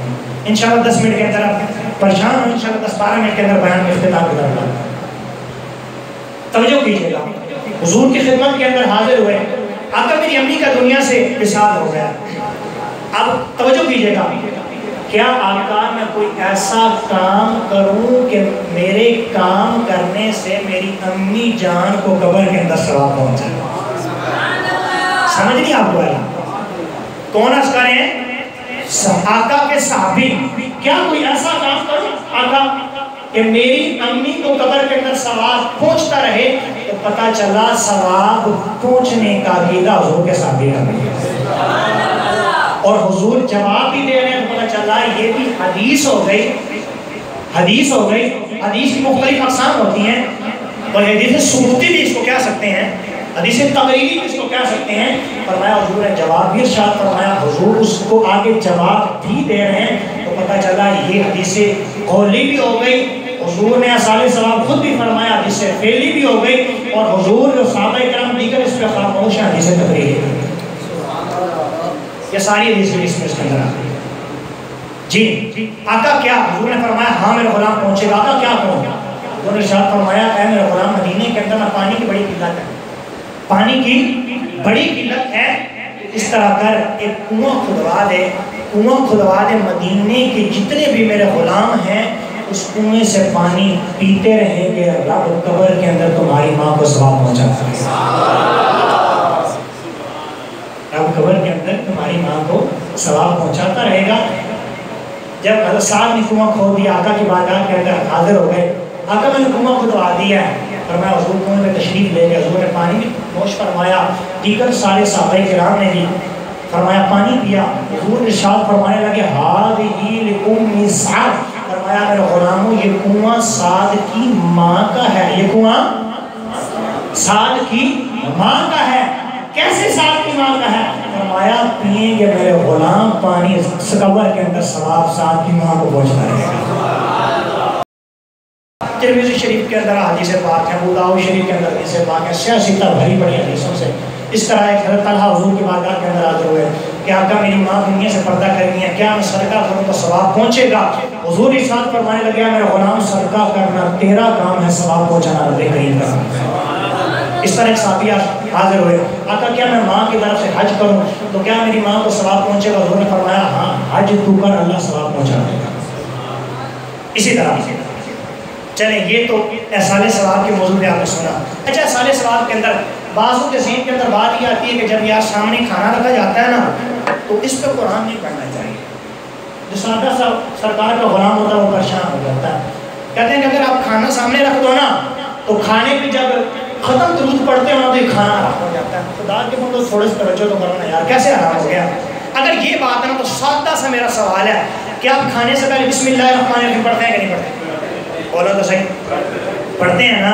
انشاءاللہ 10 منٹ کے اندر آپ پریشان ہوں، انشاءاللہ 10-12 منٹ کے اندر بیان میں اختتام کر دوں۔ توجہ کیجیے گا، حضور کی خدمت کے اندر حاضر ہوئے، آقا میری امی کا دنیا سے وصال ہو گیا، اب توجہ کیجئے گا، کیا آقا میں کوئی ایسا کام کروں کہ میرے کام کرنے سے میری امی جان کو قبر کے اندر ثواب پہنچے؟ سمجھ نہیں آپ کو ہے؟ کون عرض کریں ہیں؟ آقا کے صحابی، کیا کوئی ایسا کام کروں آقا کہ میری امی کو قبر کے اندر ثواب پہنچتا رہے؟ تو پتہ چلا ثواب پہنچنے کا عقیدہ حضور کے صحابی کا بھی ہے، اور حضور جواب بھی دے رہے ہیں، تو پتہ چلا یہ بھی حدیث ہو گئی۔ حدیث ہو گئی، حدیث کی مختلف اقسام ہوتی ہیں، اور حدیث ثبوتی بھی اس کو کہہ سکتے ہیں، حدیث تقریری بھی اس کو کہہ سکتے ہیں۔ فرمایا حضور نے جواب بھی ارشاد فرمایا، حضور اس کو آگے جواب بھی دے رہے ہیں، تو پتہ چلا یہ حدیث قولی بھی ہو گئی، حضور نے اصال ثواب خود بھی فرمایا، حدیث فعلی بھی ہو گئی، اور حضور جو صحابہ کرام دیگر اس پہ خاموش ہیں، حدیث تقریری۔ یہ ساری حدیث میں اس کے اندر آ گئی۔ جی آقا کیا؟ حضور نے فرمایا ہاں میرا غلام پہنچے گا۔ آقا کیا کہوں؟ حضور نے ارشاد فرمایا اے میرا غلام، مدینے کے اندر پانی کی بڑی قلت ہے، پانی کی بڑی قلت ہے، اس طرح کر ایک کنواں کھدوا دے، کنواں کھدوا دے، مدینے کے جتنے بھی میرے غلام ہیں اس کنویں سے پانی پیتے رہیں گے، رب قبر کے اندر تمہاری ماں کو ثواب پہنچاتا ہے، رب قبر کے اندر تمہاری ماں کو ثواب پہنچاتا رہے گا۔ جب حضرت سعد نے کنواں کھود دیا، آقا کی بارگاہ کے اندر حاضر ہو گئے، آقا میں نے کنواں کھدوا دیا ہے، فرمایا حضور کنویں میں تشریف لے گئے، حضور نے پانی بھی نوش فرمایا، دیگر سارے صحابہ کرام نے بھی فرمایا پانی پیا، حضور نے ارشاد فرمانے لگے ہذہ لأم سعد، فرمایا میرے غلاموں یہ کنواں سعد کی ماں کا ہے، یہ کنواں سعد کی ماں کا ہے۔ کیسے سعد کی ماں کا ہے؟ فرمایا پئیں گے میرے غلام پانی، قبر کے اندر ثواب سعد کی ماں کو پہنچتا رہے گا۔ ترمذی شریف کے اندر حدیث پاک ہے، ابو داؤد شریف کے اندر حدیث پاک ہے، سیاستہ بھری بڑی حدیثوں سے۔ اس طرح ایک حضرت طلحہ حضور کی بارگاہ کے اندر حاضر ہوئے کہ آقا میری ماں دنیا سے پردہ کر گئی ہے، کیا میں صدقہ کروں تو ثواب پہنچے گا؟ حضور ارشاد فرمانے لگے میرے غلام صدقہ کرنا تیرا کام ہے، ثواب پہنچانا رب کریم کا کام ہے۔ اس طرح ایک صحابی حاضر ہوئے، آقا کیا میں ماں کی طرف سے حج کروں تو کیا میری ماں کو ثواب پہنچے گا؟ حضور نے فرمایا ہاں حج تو کر، اللہ ثواب پہنچا دے گا۔ اسی طرح چلیں یہ تو احصال ثواب کے موضوع پہ آپ نے سنا۔ اچھا احصال ثواب کے اندر بعضوں کے ذہن کے اندر بات یہ آتی ہے کہ جب یار سامنے کھانا رکھا جاتا ہے نا تو اس پہ قرآن نہیں پڑھنا چاہیے۔ جو سادہ سا سرکار کا غلام ہوتا ہے وہ پریشان ہو جاتا ہے، کہتے ہیں کہ اگر آپ کھانا سامنے رکھ دو نا تو کھانے پہ جب ختم درود پڑھتے ہو تو یہ کھانا حرام ہو جاتا ہے۔ خدا کے بندو تھوڑے سے توجہ تو کرو نا یار، کیسے حرام ہو گیا؟ اگر یہ بات ہے نا تو سادہ سا میرا سوال ہے کہ آپ کھانے سے پہلے بسم اللہ الرحمن الرحیم پڑھتے ہیں کہ نہیں پڑھتے؟ بولو تو صحیح، پڑھتے ہیں نا؟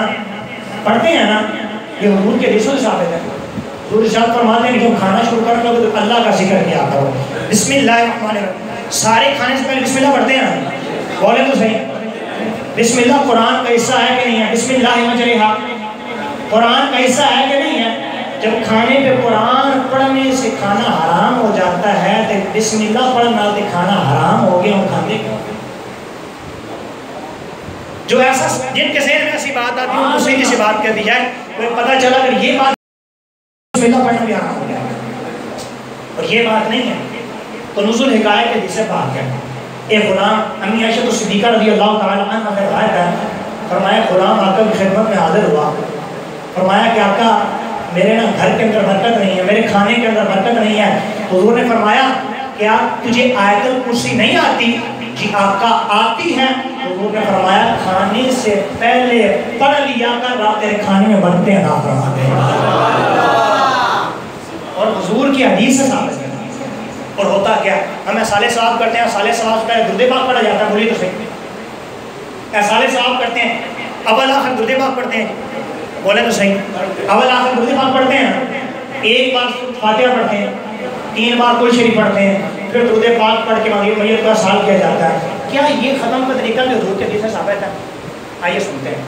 پڑھتے ہیں نا؟ یہ حضور کے حدیثوں سے ثابت ہے۔ حضور ارشاد فرماتے ہیں کہ جب کھانا شروع کرنے لگے تو اللہ کا ذکر کیا کرو، بسم اللہ الرحمن الرحیم، سارے کھانے سے پہلے بسم اللہ پڑھتے ہیں نا؟ بولے تو صحیح، بسم اللہ قرآن کا حصہ ہے کہ نہیں ہے؟ بسم اللہ مجریہا قرآن کا حصہ ہے کہ نہیں ہے؟ جب کھانے پہ قرآن پڑھنے سے کھانا حرام ہو جاتا ہے تو بسم اللہ پڑھنا تو کھانا حرام ہو گیا، ہم کھانے کو جو ایسا جن کے ذہن میں ایسی بات آتی ہے ان کو سیدھی سی بات کہہ دی جائے، تو پتہ چلا اگر یہ بات بسم اللہ پڑھنا بھی حرام ہو گیا اور یہ بات نہیں ہے تو نزول حکایت کے جسے بات ہے۔ ایک غلام امی عائشہ صدیقہ رضی اللہ تعالی عنہ سے روایت ہے، فرمایا غلام آقا کی خدمت میں حاضر ہوا، فرمایا کہ آقا میرے نا گھر کے اندر برکت نہیں ہے، میرے کھانے کے اندر برکت نہیں ہے۔ حضور نے فرمایا کیا تجھے آیت الکرسی نہیں آتی؟ جی آقا آتی ہے۔ حضور نے فرمایا کھانے سے پہلے پڑھ لیا کر، رب تیرے کھانے میں برکتیں عطا فرما دے۔ اور حضور کی حدیث سے ثابت ہے۔ اور ہوتا کیا؟ ہم احصال ثواب کرتے ہیں، احصال ثواب کا درود پاک پڑھا جاتا ہے، بولیے تو صحیح، احصال ثواب کرتے ہیں، اول آخر درود پاک پڑھتے ہیں، بولے تو صحیح، اول آخر درود پاک پڑھتے ہیں، ایک بار فاتحہ پڑھتے ہیں، 3 بار کل شریف پڑھتے ہیں، پھر درود پاک پڑھ کے میت کا احصال کیا جاتا ہے۔ کیا یہ ختم کا طریقہ بھی حضور کے حدیث سے ثابت ہے؟ آئیے سنتے ہیں۔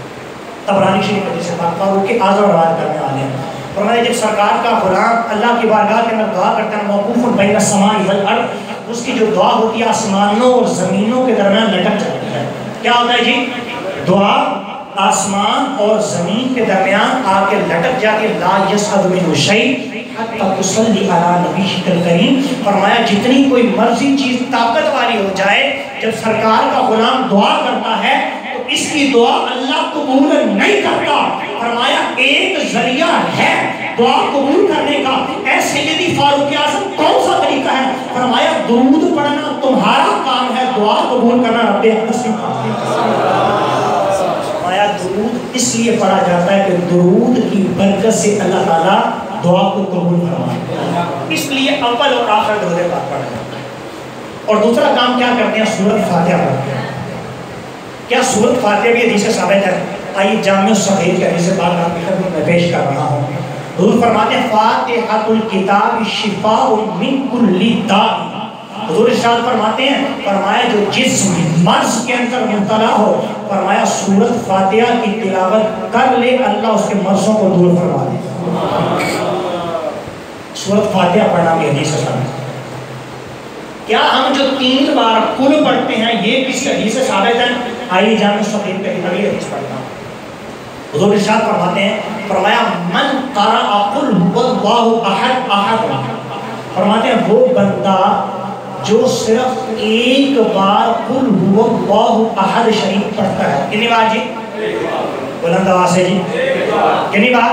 طبرانی شریف حدیث پاک فاروق کے اعظم روایت کرنے والے ہیں، فرمایا جب سرکار کا غلام اللہ کی بارگاہ کے اندر دعا کرتا ہے، موقوف بین السماء والارض، اس کی جو دعا ہوتی ہے آسمانوں اور زمینوں کے درمیان لٹک جاتی ہے۔ کیا ہوتا ہے جی؟ دعا آسمان اور زمین کے درمیان آ کے لٹک جاتی ہے، لا یصعد منہ شیء، حتی تصلی علی نبیک الکریم، فرمایا جتنی کوئی مرضی چیز طاقت والی ہو جائے، جب سرکار کا غلام دعا کرتا ہے تو اس کی دعا اللہ قبول نہیں کرتا۔ فرمایا ایک ذریعہ ہے دعا قبول کرنے کا، اے سیدی فاروق اعظم کون سا طریقہ ہے؟ فرمایا درود پڑھنا تمہارا کام ہے، دعا قبول کرنا رب اقدس کا کام ہے۔ فرمایا درود اس لیے پڑھا جاتا ہے کہ درود کی برکت سے اللہ تعالیٰ دعا کو قبول فرمائے، اس لیے اول اور آخر درود پاک پڑھا جاتا ہے۔ اور دوسرا کام کیا کرتے ہیں؟ سورۃ فاتحہ پڑھتے ہیں۔ کیا سورۃ فاتحہ بھی حدیث سے ثابت ہے؟ آئیے جامع الصغیر کے حدیث پاک آپ کی خدمت میں پیش کر رہا ہوں۔ حضور فرماتے ہیں فاتحۃ الکتاب شفاء من کل داء۔ حضور ارشاد فرماتے ہیں، فرمایا جو جس مرض کے اندر مبتلا ہو، فرمایا سورۃ فاتحہ کی تلاوت کر لے، اللہ اس کے مرضوں کو دور فرما دے۔ سورۃ فاتحہ پڑھنا بھی حدیث سے ثابت ہے۔ کیا ہم جو 3 بار کل پڑھتے ہیں یہ کس حدیث سے ثابت ہے؟ آئیے جامع الصغیر کے اگلی حدیث پڑھتا ہوں۔ حضور ارشاد فرماتے ہیں، فرمایا من قرأ قل هو اللہ احد احد، فرماتے ہیں وہ بندہ جو صرف ایک بار قل هو اللہ احد شریف پڑھتا ہے۔ کتنی بار جی؟ بلند آواز سے جی، کتنی بار؟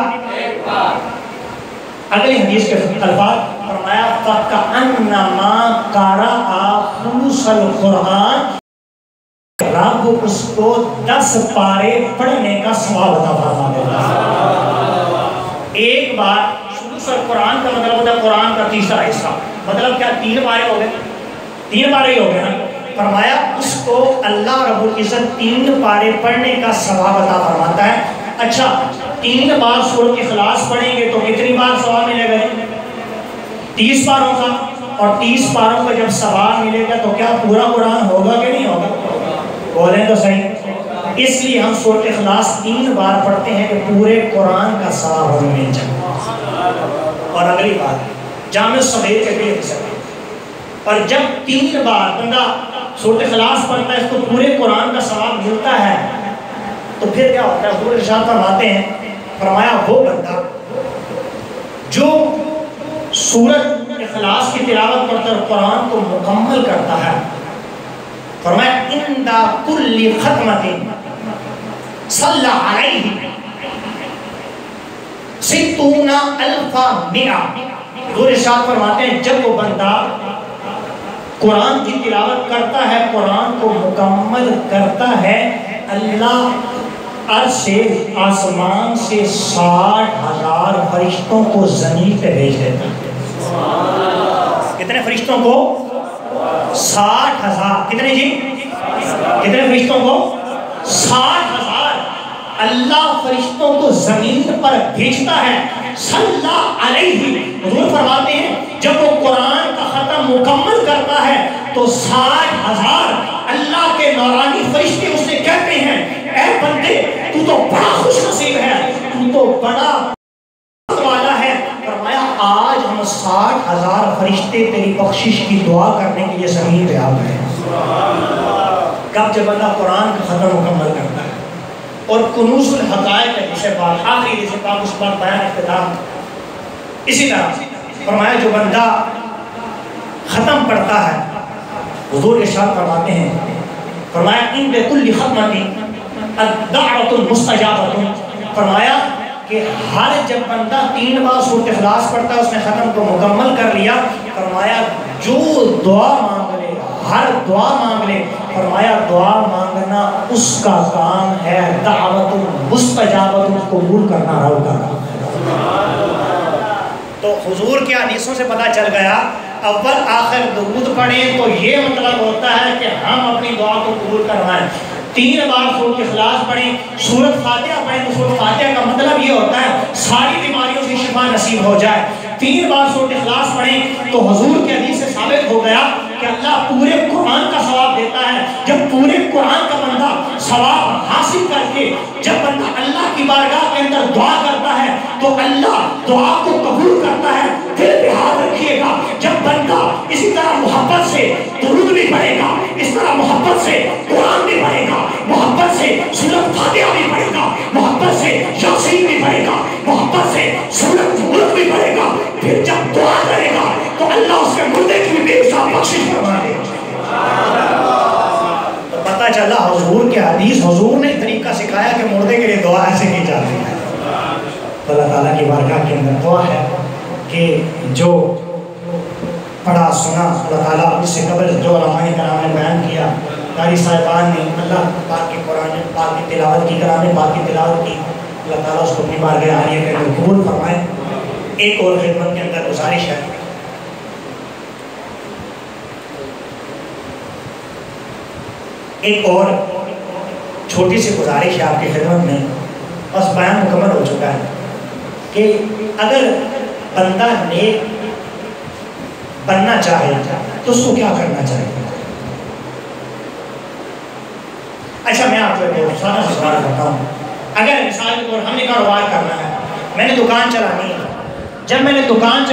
اگلی حدیث کے الفاظ، فرمایا فَكَأَنَّمَا قَرَأَ خُلُصَ الْقُرْآنِ، رب اس کو 10 پارے پڑھنے کا ثواب عطا فرما دیتا ہے۔ ایک بار خلوص القرآن کا مطلب ہوتا ہے قرآن کا تیسرا حصہ، مطلب کیا 3 پارے ہو گئے؟ 3 پارے ہی ہو گئے نا۔ فرمایا اس کو اللہ رب العزت 3 پارے پڑھنے کا ثواب عطا فرماتا ہے۔ اچھا 3 بار سورۃ اخلاص پڑھیں گے تو کتنی بار ثواب ملے گا؟ 30 پاروں کا، اور 30 پاروں کا جب ثواب ملے گا تو کیا پورا قرآن ہوگا کہ نہیں ہوگا؟ بولیں تو صحیح۔ اس لیے ہم سورۃ اخلاص 3 بار پڑھتے ہیں کہ پورے قرآن کا ثواب ہمیں مل جائے۔ اور اگلی بات جامع الصغیر کے بھی حصہ، اور جب 3 بار بندہ سورۃ اخلاص پڑھتا ہے اس کو پورے قرآن کا ثواب ملتا ہے تو پھر کیا ہوتا ہے؟ حضور ارشاد فرماتے ہیں، فرمایا وہ بندہ جو سورۃ اخلاص کی تلاوت کرتا ہے قرآن کو مکمل کرتا ہے، فرمایا اندہ کل ختمت صلی علیہ 60,000 حضور ارشاد فرماتے ہیں جب وہ بندہ قرآن کی تلاوت کرتا ہے، قرآن کو مکمل کرتا ہے، اللہ عرش سے آسمان سے 60,000 فرشتوں کو زمین پہ بھیج دیتا ہے۔ کتنے فرشتوں کو؟ 60,000۔ کتنے جی؟ کتنے فرشتوں کو؟ 60,000 اللہ فرشتوں کو زمین پر بھیجتا ہے۔ صلی علیہ، حضور فرماتے ہیں جب وہ قرآن کا ختم مکمل کرتا ہے تو 60,000 اللہ کے نورانی فرشتے اس سے کہتے ہیں، اے بندے تو تو بڑا خوش نصیب ہے، تو تو بڑا والا ہے۔ فرمایا آج ہم 60,000 فرشتے تیری بخشش کی دعا کرنے کے لیے زمین پہ آ گئے۔ کب؟ جب بندہ قرآن کا ختم مکمل کرتا ہے۔ اور کنوز الحقائق ہے جسے بات آخری جسے بات اس بات بیان اختتام، اسی طرح فرمایا جو بندہ ختم پڑھتا ہے، حضور ارشاد فرماتے ہیں، فرمایا ان بکل ختمت الدعوۃ المستجابۃ، فرمایا کہ ہر جب بندہ 3 بار سورۃ اخلاص پڑھتا ہے اس نے ختم کو مکمل کر لیا، فرمایا جو دعا مانگ لے، ہر دعا مانگ لے، فرمایا دعا مانگنا اس کا کام ہے، دعوت مستجابۃ قبول کرنا رب کا کام ہے۔ تو حضور کے حدیثوں سے پتہ چل گیا اول آخر درود پڑھیں تو یہ مطلب ہوتا ہے کہ ہم اپنی دعا کو قبول کروائیں۔ 3 بار سورۃ اخلاص پڑھیں، سورۃ فاتحہ پڑھیں تو سورۃ فاتحہ کا مطلب یہ ہوتا ہے ساری بیماریوں سے شفا نصیب ہو جائے۔ 3 بار سورۃ اخلاص پڑھیں تو حضور کے حدیث سے ثابت ہو گیا کہ اللہ پورے قرآن کا ثواب دیتا ہے۔ جب پورے قرآن کا بندہ ثواب حاصل کر کے جب بندہ اللہ کی بارگاہ کے اندر دعا کرتا ہے تو اللہ دعا کو قبول کرتا ہے۔ پھر بھی یاد رکھیے گا جب بندہ اسی طرح محبت سے درود بھی پڑھے گا، اس طرح محبت سے قرآن بھی پڑھے گا، محبت سے سورۃ فاتحہ بھی پڑھے گا، محبت سے یاسین بھی پڑھے گا، محبت سے سورۃ ملک بھی پڑھے گا، پھر حضور کے حدیث، حضور نے طریقہ سکھایا کہ مردے کے لیے دعا ایسے کی جاتی ہے۔ تو اللہ تعالیٰ کی بارگاہ کے اندر دعا ہے کہ جو پڑھا سنا اللہ تعالیٰ اس سے قبل جو علماء کرام نے بیان کیا، قاری صاحبان نے اللہ پاک کے قرآن پاک کی تلاوت کی، کلام پاک کی تلاوت کی، اللہ تعالیٰ اس کو اپنی بارگاہ عالیہ کے اندر قبول فرمائے۔ ایک اور خدمت کے اندر گزارش ہے، ایک اور چھوٹی سی گزارش ہے آپ کی خدمت میں، بس بیان مکمل ہو چکا ہے کہ اگر بندہ نیک بننا چاہے تو اس کو کیا کرنا چاہیے۔ اچھا میں آپ کو ایک سادہ سا سوال کرتا ہوں، اگر مثال کے طور ہم نے کاروبار کرنا ہے، میں نے دکان چلانی ہے، جب میں نے دکان